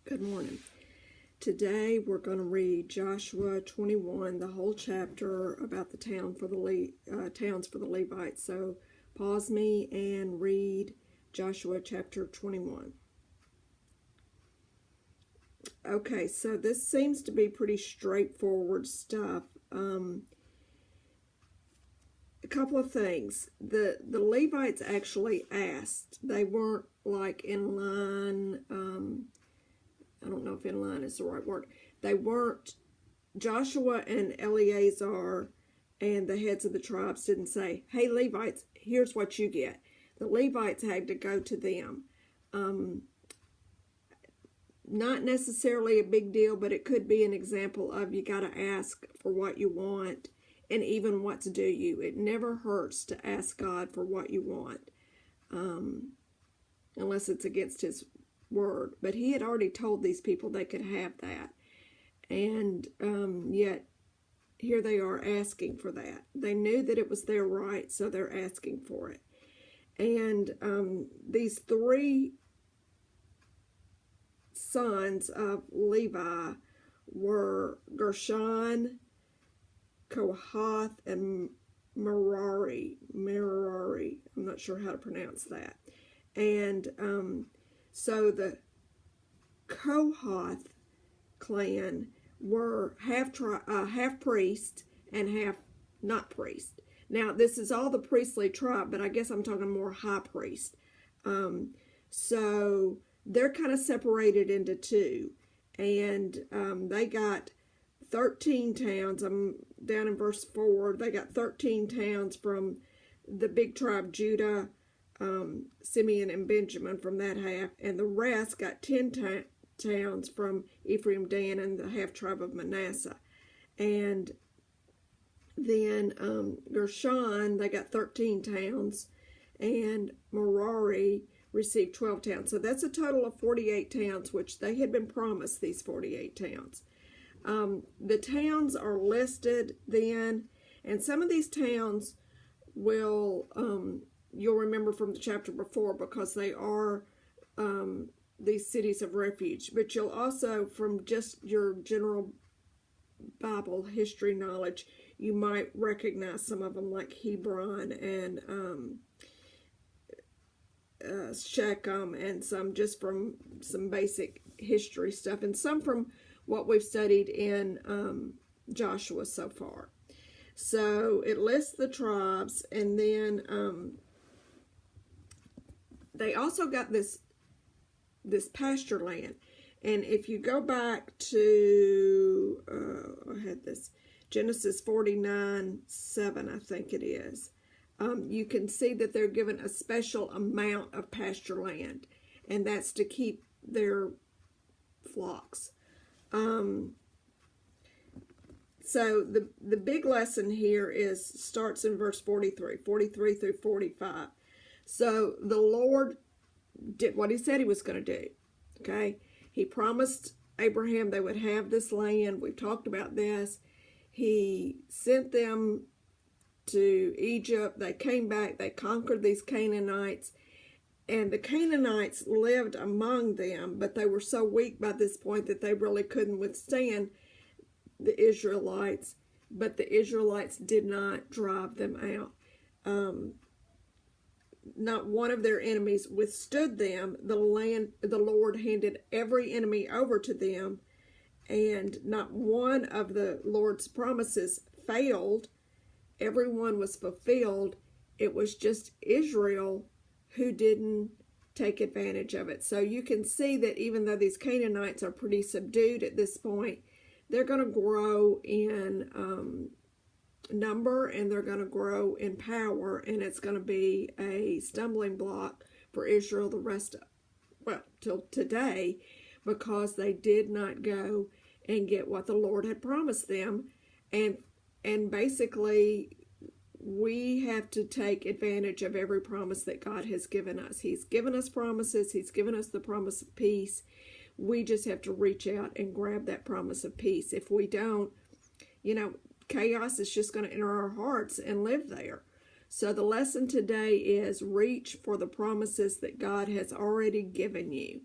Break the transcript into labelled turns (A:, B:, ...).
A: Good morning. Today we're going to read Joshua 21, the whole chapter about the towns for the Levites. So pause me and read Joshua chapter 21. Okay, so this seems to be pretty straightforward stuff. A couple of things. The Levites actually asked. They weren't like in line. I don't know if in line is the right word. They weren't. Joshua and Eleazar and the heads of the tribes didn't say, "Hey, Levites, here's what you get." The Levites had to go to them. Not necessarily a big deal, but it could be an example of you got to ask for what you want and even what's due you. It never hurts to ask God for what you want, unless it's against His word. But He had already told these people they could have that, and yet here they are asking for that. They knew that it was their right, so they're asking for it. And these three sons of Levi were Gershon, Kohath, and Merari. I'm not sure how to pronounce that. And so the Kohath clan were half priest and half not priest. Now, this is all the priestly tribe, but I guess I'm talking more high priest. So they're kind of separated into two. And they got 13 towns. I'm down in verse 4. They got 13 towns from the big tribe Judah, Simeon and Benjamin from that half, and the rest got 10 towns from Ephraim, Dan, and the half tribe of Manasseh. And then Gershon, they got 13 towns, and Merari received 12 towns. So that's a total of 48 towns, which they had been promised, these 48 towns. The towns are listed then, and some of these towns will you'll remember from the chapter before, because they are these cities of refuge. But you'll also, from just your general Bible history knowledge, you might recognize some of them, like Hebron and Shechem, and some just from some basic history stuff, and some from what we've studied in Joshua so far. So it lists the tribes, and then they also got this pasture land. And if you go back to I had this Genesis 49:7, I think it is, you can see that they're given a special amount of pasture land, and that's to keep their flocks. So the big lesson here starts in verse 43 through 45. So the Lord did what He said He was going to do. Okay, He promised Abraham they would have this land. We've talked about this. He sent them to Egypt. They came back. They conquered these Canaanites. And the Canaanites lived among them, but they were so weak by this point that they really couldn't withstand the Israelites. But the Israelites did not drive them out. Not one of their enemies withstood them. The Lord handed every enemy over to them, and not one of the Lord's promises failed. Everyone was fulfilled. It was just Israel who didn't take advantage of it. So you can see that even though these Canaanites are pretty subdued at this point, they're going to grow in number, and they're going to grow in power, and it's going to be a stumbling block for Israel till today, because they did not go and get what the Lord had promised them. And basically, we have to take advantage of every promise that God has given us. He's given us promises. He's given us the promise of peace. We just have to reach out and grab that promise of peace. If we don't, chaos is just going to enter our hearts and live there. So the lesson today is reach for the promises that God has already given you.